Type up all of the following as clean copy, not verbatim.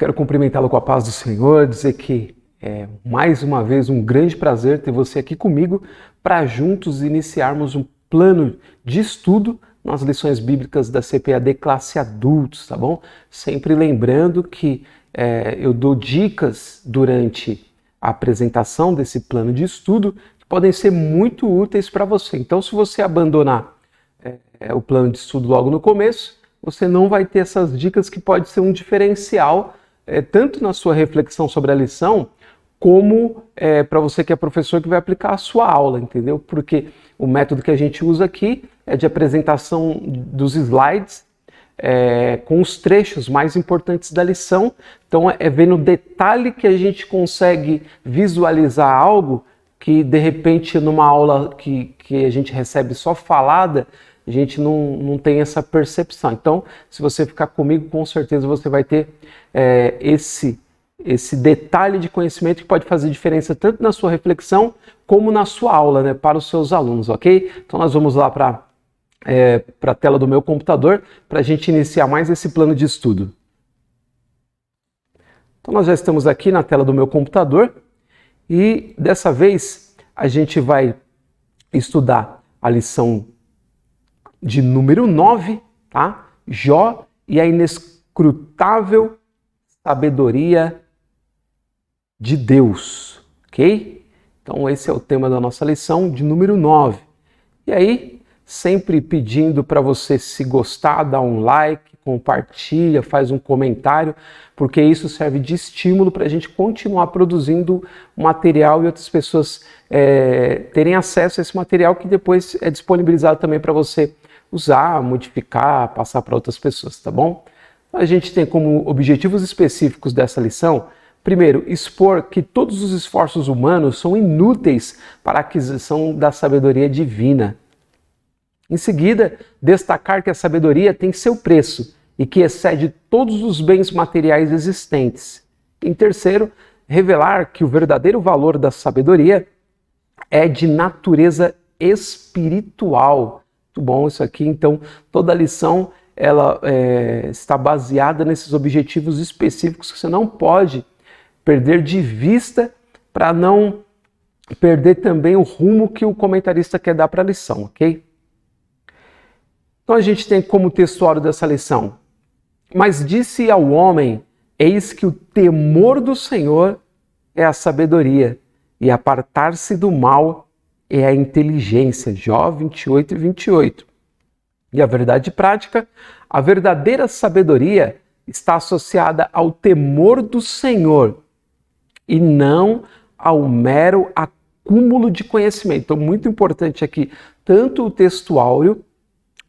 quero cumprimentá-lo com a paz do Senhor, dizer que é mais uma vez um grande prazer ter você aqui comigo para juntos iniciarmos um plano de estudo nas lições bíblicas da CPAD Classe Adultos, tá bom? Sempre lembrando que eu dou dicas durante a apresentação desse plano de estudo que podem ser muito úteis para você. Então, se você abandonar o plano de estudo logo no começo, você não vai ter essas dicas que pode ser um diferencial, tanto na sua reflexão sobre a lição, como para você que é professor que vai aplicar a sua aula, entendeu? Porque o método que a gente usa aqui é de apresentação dos slides, com os trechos mais importantes da lição. Então é vendo detalhe que a gente consegue visualizar algo que de repente numa aula que a gente recebe só falada, a gente não tem essa percepção. Então, se você ficar comigo, com certeza você vai ter esse detalhe de conhecimento que pode fazer diferença tanto na sua reflexão como na sua aula, né, para os seus alunos, ok? Então nós vamos lá para a tela do meu computador para a gente iniciar mais esse plano de estudo. Então nós já estamos aqui na tela do meu computador e dessa vez a gente vai estudar a lição de número 9, tá? Jó e a inescrutável sabedoria de Deus, ok? Então esse é o tema da nossa lição de número 9. E aí, sempre pedindo para você, se gostar, dar um like, compartilha, faz um comentário, porque isso serve de estímulo para a gente continuar produzindo material e outras pessoas terem acesso a esse material que depois é disponibilizado também para você usar, modificar, passar para outras pessoas, tá bom? A gente tem como objetivos específicos dessa lição, primeiro, expor que todos os esforços humanos são inúteis para a aquisição da sabedoria divina. Em seguida, destacar que a sabedoria tem seu preço e que excede todos os bens materiais existentes. Em terceiro, revelar que o verdadeiro valor da sabedoria é de natureza espiritual. Muito bom isso aqui, então toda a lição ela está baseada nesses objetivos específicos que você não pode perder de vista para não perder também o rumo que o comentarista quer dar para a lição, ok? Então a gente tem como textuário dessa lição: mas disse ao homem, eis que o temor do Senhor é a sabedoria, e apartar-se do mal é a inteligência. Jó 28 e 28. E a verdade prática, a verdadeira sabedoria está associada ao temor do Senhor e não ao mero acúmulo de conhecimento. Então, muito importante aqui, tanto o textuário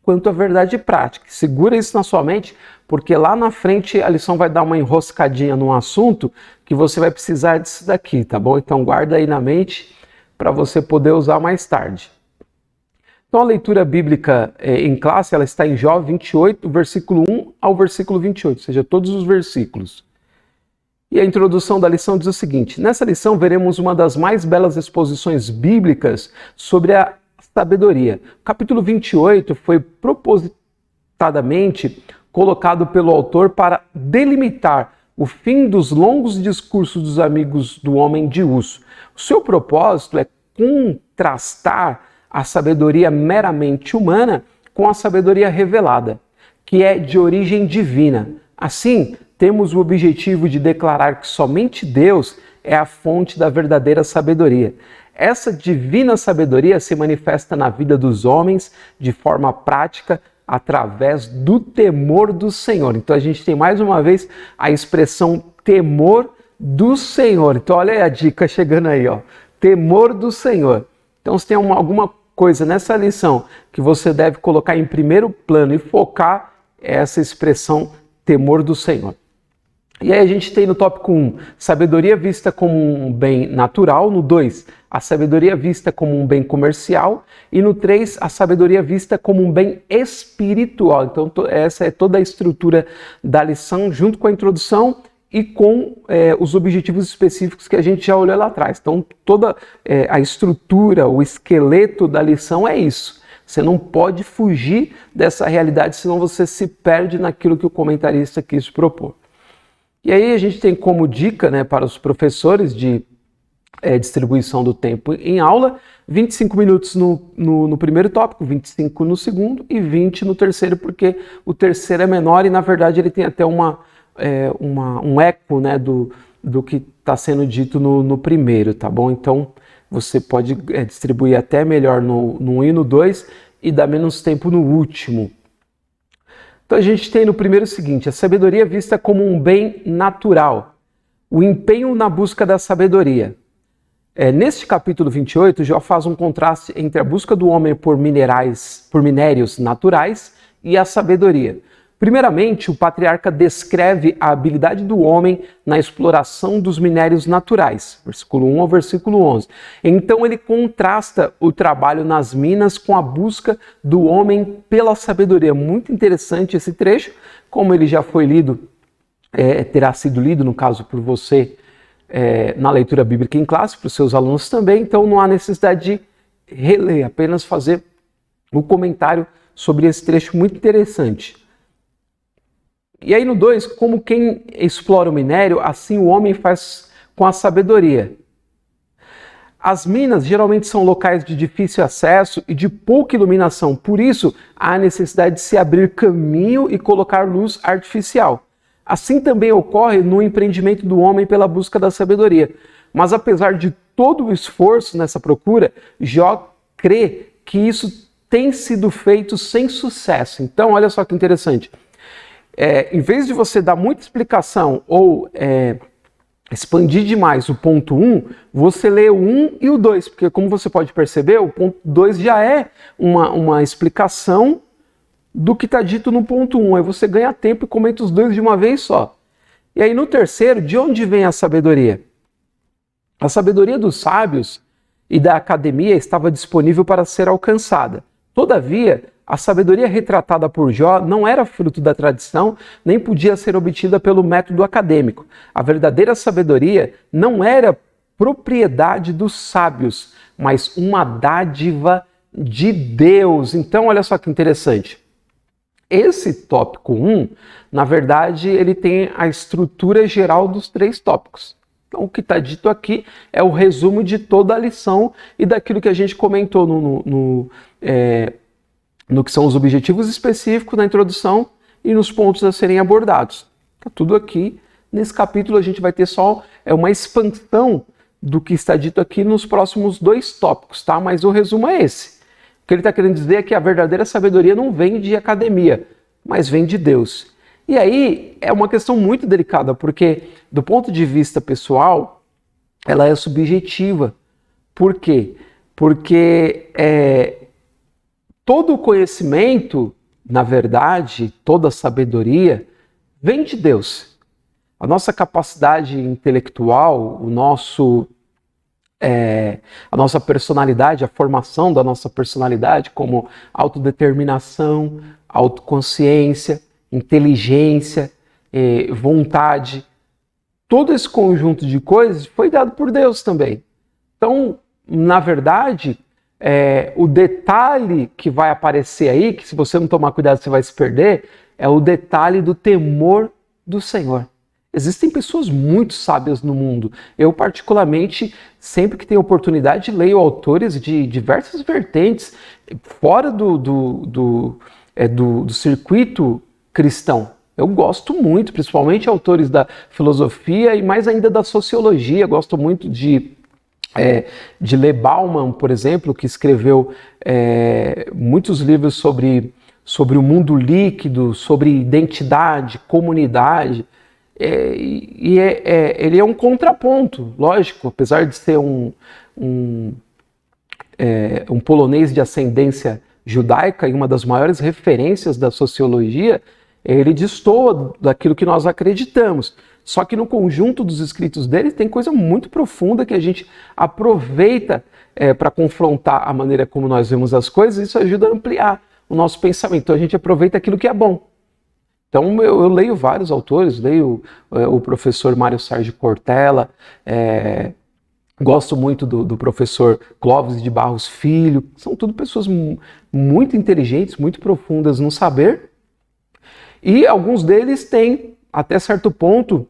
quanto a verdade prática. Segura isso na sua mente, porque lá na frente a lição vai dar uma enroscadinha num assunto que você vai precisar disso daqui, tá bom? Então, guarda aí na mente para você poder usar mais tarde. Então a leitura bíblica em classe ela está em Jó 28, versículo 1 ao versículo 28, ou seja, todos os versículos. E a introdução da lição diz o seguinte: nessa lição veremos uma das mais belas exposições bíblicas sobre a sabedoria. O capítulo 28 foi propositadamente colocado pelo autor para delimitar o fim dos longos discursos dos amigos do homem de Uz. O seu propósito é contrastar a sabedoria meramente humana com a sabedoria revelada, que é de origem divina. Assim, temos o objetivo de declarar que somente Deus é a fonte da verdadeira sabedoria. Essa divina sabedoria se manifesta na vida dos homens de forma prática através do temor do Senhor. Então a gente tem mais uma vez a expressão temor do Senhor. Então olha aí a dica chegando aí, ó. Temor do Senhor. Então se tem alguma coisa nessa lição que você deve colocar em primeiro plano e focar essa expressão temor do Senhor. E aí a gente tem no tópico 1, sabedoria vista como um bem natural. No 2, a sabedoria vista como um bem comercial. E no 3, a sabedoria vista como um bem espiritual. Então essa é toda a estrutura da lição, junto com a introdução e com os objetivos específicos que a gente já olhou lá atrás. Então toda a estrutura, o esqueleto da lição é isso. Você não pode fugir dessa realidade, senão você se perde naquilo que o comentarista quis propor. E aí a gente tem como dica, né, para os professores de distribuição do tempo em aula, 25 minutos no primeiro tópico, 25 no segundo e 20 no terceiro, porque o terceiro é menor e, na verdade, ele tem até um eco, né, do que está sendo dito no primeiro, tá bom? Então, você pode distribuir até melhor no 1 e no 2 e dar menos tempo no último. Então, a gente tem no primeiro o seguinte: a sabedoria vista como um bem natural, o empenho na busca da sabedoria. Neste capítulo 28, Jó faz um contraste entre a busca do homem por minérios naturais e a sabedoria. Primeiramente, o patriarca descreve a habilidade do homem na exploração dos minérios naturais, versículo 1 ao versículo 11. Então ele contrasta o trabalho nas minas com a busca do homem pela sabedoria. Muito interessante esse trecho, como ele já foi lido, terá sido lido, no caso, por você, na leitura bíblica em classe, para os seus alunos também, então não há necessidade de reler, apenas fazer um comentário sobre esse trecho muito interessante. E aí no 2, como quem explora o minério, assim o homem faz com a sabedoria. As minas geralmente são locais de difícil acesso e de pouca iluminação, por isso há necessidade de se abrir caminho e colocar luz artificial. Assim também ocorre no empreendimento do homem pela busca da sabedoria. Mas apesar de todo o esforço nessa procura, Jó crê que isso tem sido feito sem sucesso. Então, olha só que interessante. Em vez de você dar muita explicação ou expandir demais o ponto 1, você lê o 1 e o 2, porque como você pode perceber, o ponto 2 já é uma explicação do que está dito no ponto 1. Aí você ganha tempo e comenta os dois de uma vez só. E aí no terceiro, de onde vem a sabedoria? A sabedoria dos sábios e da academia estava disponível para ser alcançada. Todavia, a sabedoria retratada por Jó não era fruto da tradição, nem podia ser obtida pelo método acadêmico. A verdadeira sabedoria não era propriedade dos sábios, mas uma dádiva de Deus. Então, olha só que interessante. Esse tópico 1, na verdade, ele tem a estrutura geral dos 3 tópicos. Então, o que está dito aqui é o resumo de toda a lição e daquilo que a gente comentou no que são os objetivos específicos na introdução e nos pontos a serem abordados. Está tudo aqui. Nesse capítulo a gente vai ter só uma expansão do que está dito aqui nos próximos 2 tópicos, tá? Mas o resumo é esse. O que ele está querendo dizer é que a verdadeira sabedoria não vem de academia, mas vem de Deus. E aí é uma questão muito delicada, porque do ponto de vista pessoal, ela é subjetiva. Por quê? Porque todo o conhecimento, na verdade, toda a sabedoria, vem de Deus. A nossa capacidade intelectual, a nossa personalidade, a formação da nossa personalidade, como autodeterminação, autoconsciência, inteligência, vontade, todo esse conjunto de coisas foi dado por Deus também. Então, na verdade, o detalhe que vai aparecer aí, que se você não tomar cuidado você vai se perder, é o detalhe do temor do Senhor. Existem pessoas muito sábias no mundo. Eu, particularmente, sempre que tenho oportunidade, leio autores de diversas vertentes, fora do circuito cristão. Eu gosto muito, principalmente autores da filosofia e mais ainda da sociologia. Gosto muito de ler Bauman, por exemplo, que escreveu muitos livros sobre o mundo líquido, sobre identidade, comunidade. Ele é um contraponto, lógico, apesar de ser um polonês de ascendência judaica e uma das maiores referências da sociologia, ele destoa daquilo que nós acreditamos. Só que no conjunto dos escritos dele tem coisa muito profunda que a gente aproveita para confrontar a maneira como nós vemos as coisas, e isso ajuda a ampliar o nosso pensamento. Então a gente aproveita aquilo que é bom. Então eu leio vários autores, leio o professor Mário Sérgio Cortella, gosto muito do professor Clóvis de Barros Filho, são tudo pessoas muito inteligentes, muito profundas no saber, e alguns deles têm, até certo ponto,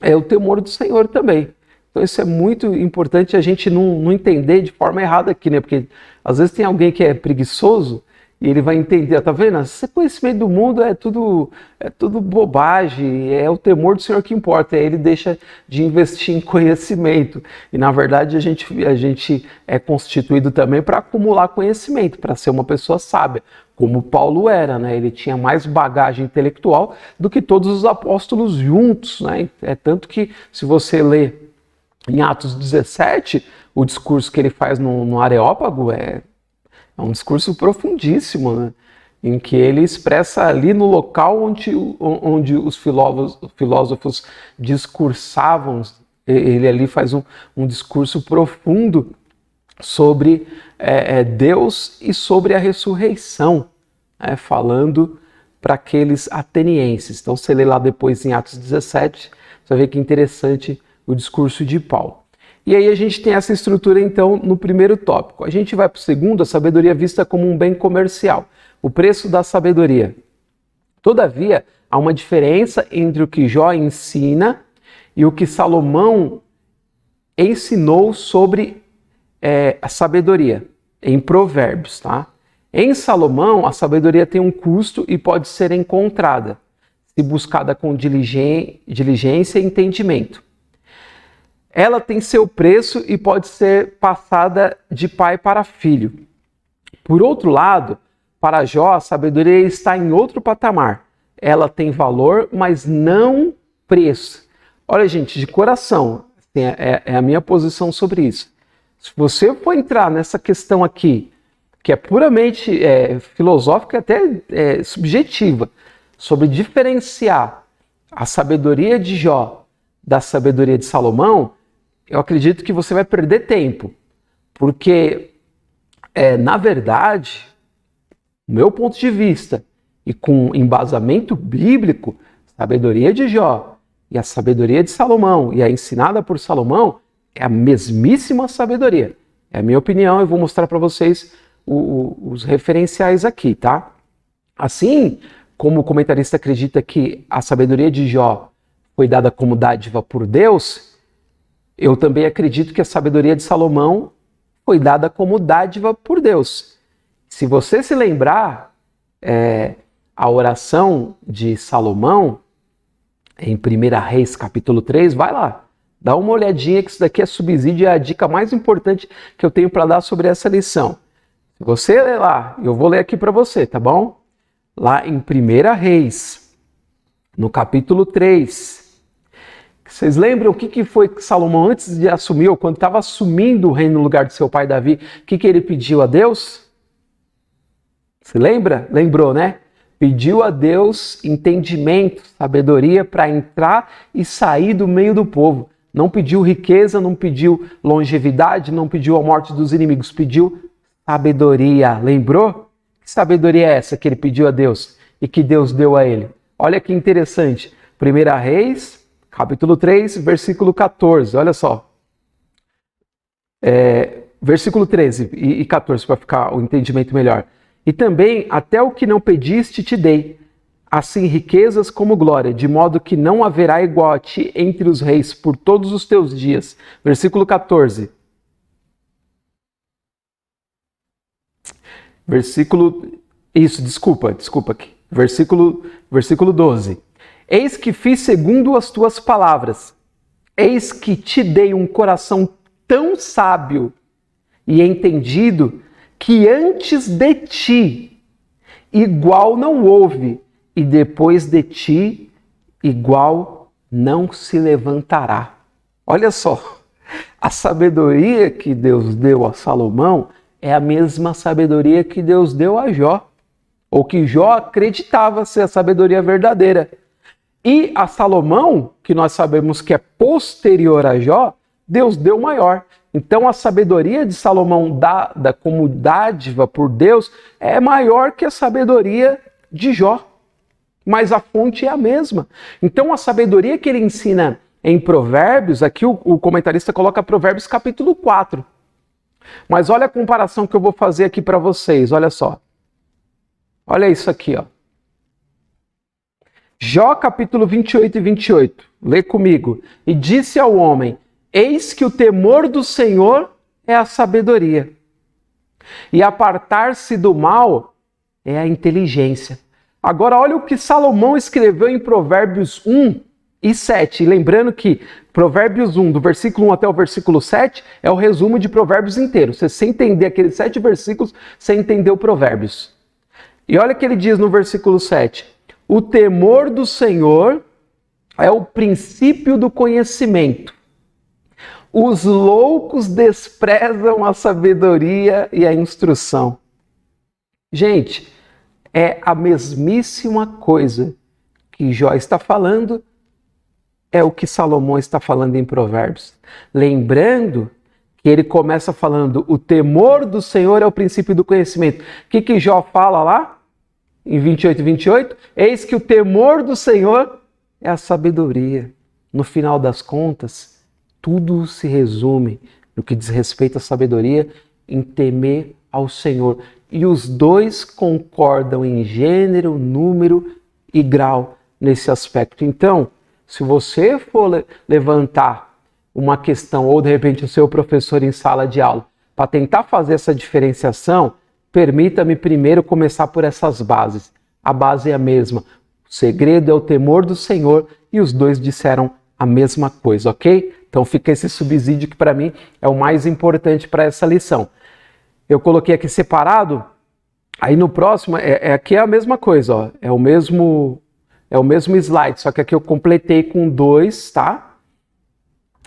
é o temor do Senhor também. Então isso é muito importante a gente não entender de forma errada aqui, né? Porque às vezes tem alguém que é preguiçoso e ele vai entender, tá vendo? Esse conhecimento do mundo é tudo bobagem, é o temor do Senhor que importa. Aí ele deixa de investir em conhecimento. E na verdade a gente é constituído também para acumular conhecimento, para ser uma pessoa sábia, como Paulo era, né? Ele tinha mais bagagem intelectual do que todos os apóstolos juntos, né? É tanto que se você ler em Atos 17, o discurso que ele faz no Areópago é um discurso profundíssimo, né? Em que ele expressa ali no local onde os filósofos discursavam, ele ali faz um discurso profundo sobre Deus e sobre a ressurreição, né? Falando para aqueles atenienses. Então você lê lá depois em Atos 17, você vai ver que interessante o discurso de Paulo. E aí a gente tem essa estrutura, então, no primeiro tópico. A gente vai para o segundo, a sabedoria vista como um bem comercial. O preço da sabedoria. Todavia, há uma diferença entre o que Jó ensina e o que Salomão ensinou sobre a sabedoria, em Provérbios, tá? Em Salomão, a sabedoria tem um custo e pode ser encontrada, se buscada com diligência e entendimento. Ela tem seu preço e pode ser passada de pai para filho. Por outro lado, para Jó, a sabedoria está em outro patamar. Ela tem valor, mas não preço. Olha, gente, de coração, é a minha posição sobre isso. Se você for entrar nessa questão aqui, que é puramente filosófica e até subjetiva, sobre diferenciar a sabedoria de Jó da sabedoria de Salomão, eu acredito que você vai perder tempo, porque, na verdade, do meu ponto de vista, e com embasamento bíblico, a sabedoria de Jó e a sabedoria de Salomão, e a ensinada por Salomão, é a mesmíssima sabedoria. É a minha opinião, eu vou mostrar para vocês os referenciais aqui, tá? Assim como o comentarista acredita que a sabedoria de Jó foi dada como dádiva por Deus, eu também acredito que a sabedoria de Salomão foi dada como dádiva por Deus. Se você se lembrar, a oração de Salomão, em 1 Reis, capítulo 3, vai lá, dá uma olhadinha que isso daqui é subsídio, é a dica mais importante que eu tenho para dar sobre essa lição. Se você ler lá, eu vou ler aqui para você, tá bom? Lá em 1 Reis, no capítulo 3, vocês lembram o que foi que Salomão, antes de assumir, ou quando estava assumindo o reino no lugar de seu pai Davi, o que ele pediu a Deus? Você lembra? Lembrou, né? Pediu a Deus entendimento, sabedoria para entrar e sair do meio do povo. Não pediu riqueza, não pediu longevidade, não pediu a morte dos inimigos, pediu sabedoria. Lembrou? Que sabedoria é essa que ele pediu a Deus e que Deus deu a ele? Olha que interessante. 1 Reis, capítulo 3, versículo 14, olha só. Versículo 13 e 14, para ficar o entendimento melhor. E também, até o que não pediste te dei, assim riquezas como glória, de modo que não haverá igual a ti entre os reis por todos os teus dias. Versículo 14. Desculpa aqui. Versículo 12. Eis que fiz segundo as tuas palavras. Eis que te dei um coração tão sábio e entendido que antes de ti igual não houve, e depois de ti igual não se levantará. Olha só, a sabedoria que Deus deu a Salomão é a mesma sabedoria que Deus deu a Jó, ou que Jó acreditava ser a sabedoria verdadeira. E a Salomão, que nós sabemos que é posterior a Jó, Deus deu maior. Então a sabedoria de Salomão dada como dádiva por Deus é maior que a sabedoria de Jó. Mas a fonte é a mesma. Então a sabedoria que ele ensina em Provérbios, aqui o comentarista coloca Provérbios capítulo 4. Mas olha a comparação que eu vou fazer aqui para vocês, olha só. Olha isso aqui, ó. Jó capítulo 28 e 28. Lê comigo. E disse ao homem: eis que o temor do Senhor é a sabedoria, e apartar-se do mal é a inteligência. Agora olha o que Salomão escreveu em Provérbios 1 e 7. Lembrando que Provérbios 1, do versículo 1 até o versículo 7, é o resumo de Provérbios inteiro. Você sem entender aqueles 7 versículos, você entendeu Provérbios. E olha o que ele diz no versículo 7. O temor do Senhor é o princípio do conhecimento. Os loucos desprezam a sabedoria e a instrução. Gente, é a mesmíssima coisa que Jó está falando, é o que Salomão está falando em Provérbios. Lembrando que ele começa falando, o temor do Senhor é o princípio do conhecimento. O que Jó fala lá? Em 28 e 28? Eis que o temor do Senhor é a sabedoria. No final das contas, tudo se resume, no que diz respeito à sabedoria, em temer ao Senhor. E os dois concordam em gênero, número e grau nesse aspecto. Então, se você for levantar uma questão, ou de repente o seu professor em sala de aula, para tentar fazer essa diferenciação, permita-me primeiro começar por essas bases. A base é a mesma. O segredo é o temor do Senhor, e os dois disseram a mesma coisa, ok? Então fica esse subsídio que para mim é o mais importante para essa lição. Eu coloquei aqui separado, aí no próximo, aqui é a mesma coisa, ó, é o mesmo slide, só que aqui eu completei com 2, tá?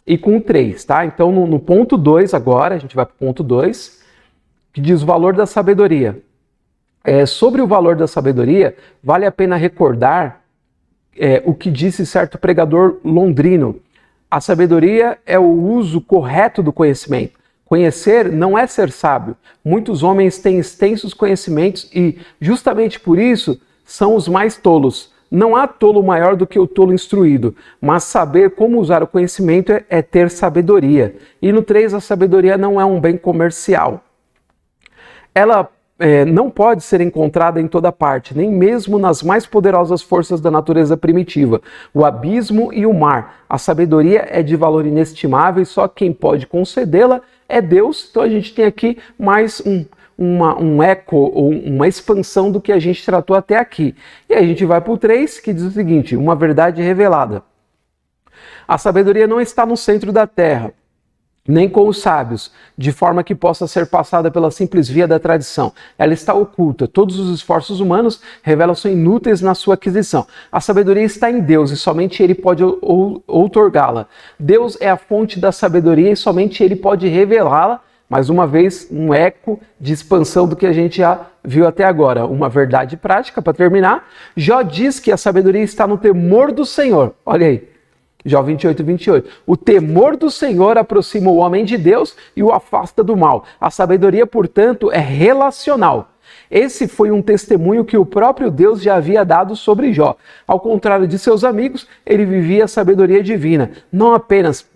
E com 3, tá? Então no ponto 2 agora, a gente vai para o ponto 2, que diz o valor da sabedoria. Sobre o valor da sabedoria, vale a pena recordar o que disse certo pregador londrino. A sabedoria é o uso correto do conhecimento. Conhecer não é ser sábio. Muitos homens têm extensos conhecimentos e, justamente por isso, são os mais tolos. Não há tolo maior do que o tolo instruído, mas saber como usar o conhecimento é ter sabedoria. E no 3, a sabedoria não é um bem comercial. Ela não pode ser encontrada em toda parte, nem mesmo nas mais poderosas forças da natureza primitiva, o abismo e o mar. A sabedoria é de valor inestimável e só quem pode concedê-la é Deus. Então a gente tem aqui mais um eco, ou uma expansão do que a gente tratou até aqui. E aí a gente vai para o 3, que diz o seguinte, uma verdade revelada. A sabedoria não está no centro da terra, nem com os sábios, de forma que possa ser passada pela simples via da tradição. Ela está oculta. Todos os esforços humanos revelam-se inúteis na sua aquisição. A sabedoria está em Deus e somente Ele pode outorgá-la. Deus é a fonte da sabedoria e somente Ele pode revelá-la. Mais uma vez, um eco de expansão do que a gente já viu até agora. Uma verdade prática, para terminar. Jó diz que a sabedoria está no temor do Senhor. Olha aí. Jó 28 e 28. O temor do Senhor aproxima o homem de Deus e o afasta do mal. A sabedoria, portanto, é relacional. Esse foi um testemunho que o próprio Deus já havia dado sobre Jó. Ao contrário de seus amigos, ele vivia a sabedoria divina, não apenas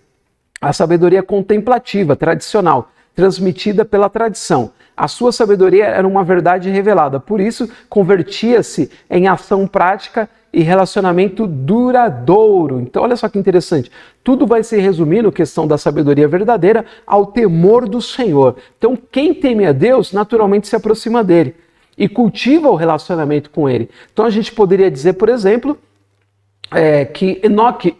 a sabedoria contemplativa, tradicional, transmitida pela tradição. A sua sabedoria era uma verdade revelada, por isso convertia-se em ação prática e relacionamento duradouro. Então olha só que interessante, tudo vai se resumir na questão da sabedoria verdadeira ao temor do Senhor. Então quem teme a Deus naturalmente se aproxima dele e cultiva o relacionamento com ele. Então a gente poderia dizer, por exemplo, que Enoque,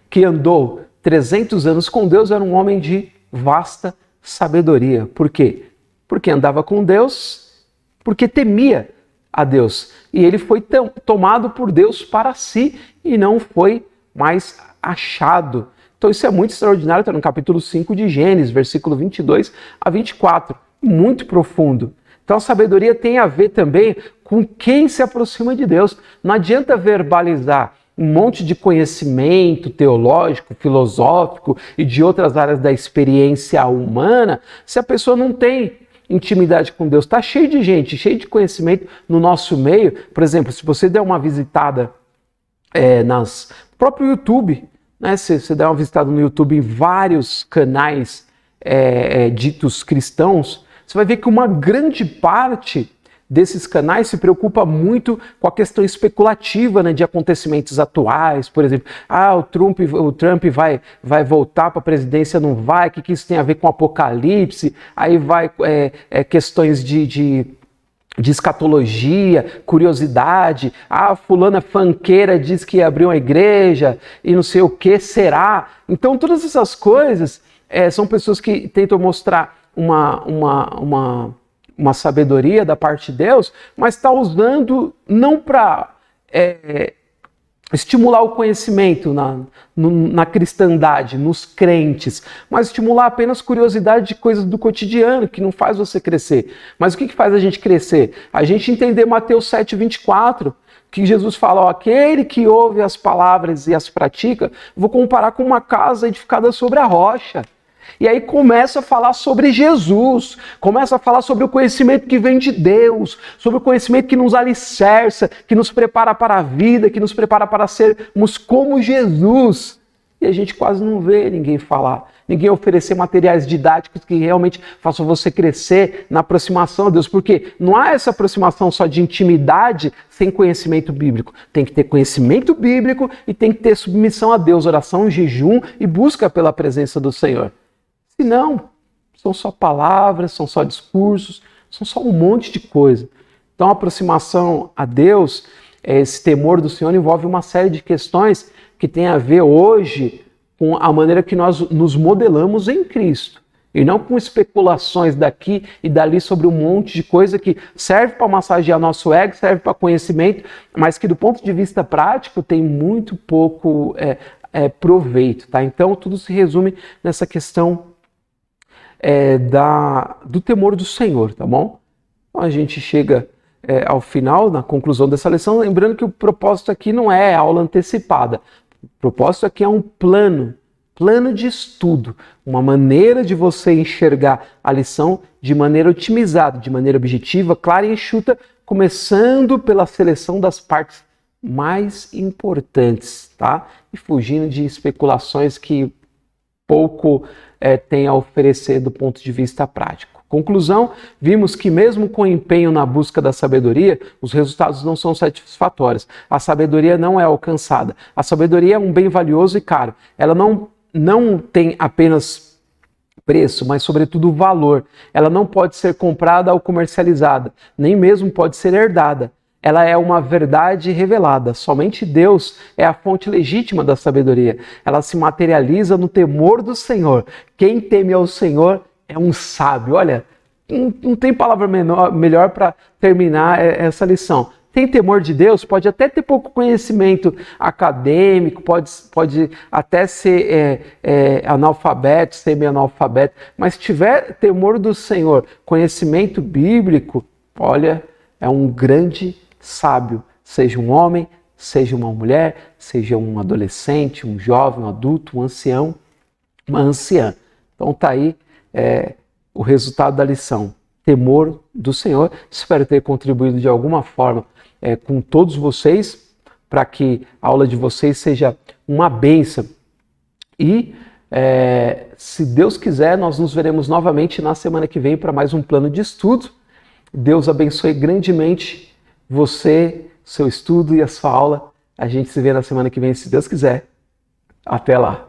que andou 300 anos com Deus, era um homem de vasta sabedoria. Por quê? Porque andava com Deus, porque temia a Deus. E ele foi tomado por Deus para si e não foi mais achado. Então isso é muito extraordinário, está no capítulo 5 de Gênesis, versículo 22 a 24. Muito profundo. Então a sabedoria tem a ver também com quem se aproxima de Deus. Não adianta verbalizar um monte de conhecimento teológico, filosófico e de outras áreas da experiência humana se a pessoa não tem intimidade com Deus. Está cheio de gente, cheio de conhecimento no nosso meio. Por exemplo, se você der uma visitada no próprio YouTube, né? Se você der uma visitada no YouTube em vários canais ditos cristãos, você vai ver que uma grande parte desses canais se preocupa muito com a questão especulativa, né, de acontecimentos atuais. Por exemplo, o Trump vai voltar para a presidência, não vai? O que isso tem a ver com o apocalipse? Aí vai questões de escatologia, curiosidade. Fulana funkeira diz que abriu uma igreja e não sei o que será. Então todas essas coisas são pessoas que tentam mostrar uma sabedoria da parte de Deus, mas está usando não para estimular o conhecimento na cristandade, nos crentes, mas estimular apenas curiosidade de coisas do cotidiano, que não faz você crescer. Mas o que faz a gente crescer? A gente entender Mateus 7,24, que Jesus fala, aquele que ouve as palavras e as pratica, vou comparar com uma casa edificada sobre a rocha. E aí começa a falar sobre Jesus, começa a falar sobre o conhecimento que vem de Deus, sobre o conhecimento que nos alicerça, que nos prepara para a vida, que nos prepara para sermos como Jesus. E a gente quase não vê ninguém falar, ninguém oferecer materiais didáticos que realmente façam você crescer na aproximação a Deus. Porque não há essa aproximação só de intimidade sem conhecimento bíblico. Tem que ter conhecimento bíblico e tem que ter submissão a Deus, oração, jejum e busca pela presença do Senhor. Se não, são só palavras, são só discursos, são só um monte de coisa. Então a aproximação a Deus, esse temor do Senhor, envolve uma série de questões que tem a ver hoje com a maneira que nós nos modelamos em Cristo. E não com especulações daqui e dali sobre um monte de coisa que serve para massagear nosso ego, serve para conhecimento, mas que do ponto de vista prático tem muito pouco proveito. Tá? Então tudo se resume nessa questão do temor do Senhor, tá bom? Então a gente chega ao final, na conclusão dessa lição, lembrando que o propósito aqui não é aula antecipada. O propósito aqui é um plano de estudo, uma maneira de você enxergar a lição de maneira otimizada, de maneira objetiva, clara e enxuta, começando pela seleção das partes mais importantes, tá? E fugindo de especulações que pouco tem a oferecer do ponto de vista prático. Conclusão, vimos que mesmo com empenho na busca da sabedoria, os resultados não são satisfatórios. A sabedoria não é alcançada. A sabedoria é um bem valioso e caro. Ela não tem apenas preço, mas sobretudo valor. Ela não pode ser comprada ou comercializada, nem mesmo pode ser herdada. Ela é uma verdade revelada. Somente Deus é a fonte legítima da sabedoria. Ela se materializa no temor do Senhor. Quem teme ao Senhor é um sábio. Olha, não tem palavra melhor para terminar essa lição. Tem temor de Deus, pode até ter pouco conhecimento acadêmico, pode até ser analfabeto, semi-analfabeto, mas se tiver temor do Senhor, conhecimento bíblico, olha, é um grande sábio, seja um homem, seja uma mulher, seja um adolescente, um jovem, um adulto, um ancião, uma anciã. Então tá aí o resultado da lição, temor do Senhor. Espero ter contribuído de alguma forma com todos vocês, para que a aula de vocês seja uma bênção. E se Deus quiser, nós nos veremos novamente na semana que vem para mais um plano de estudo. Deus abençoe grandemente você, seu estudo e a sua aula. A gente se vê na semana que vem, se Deus quiser. Até lá!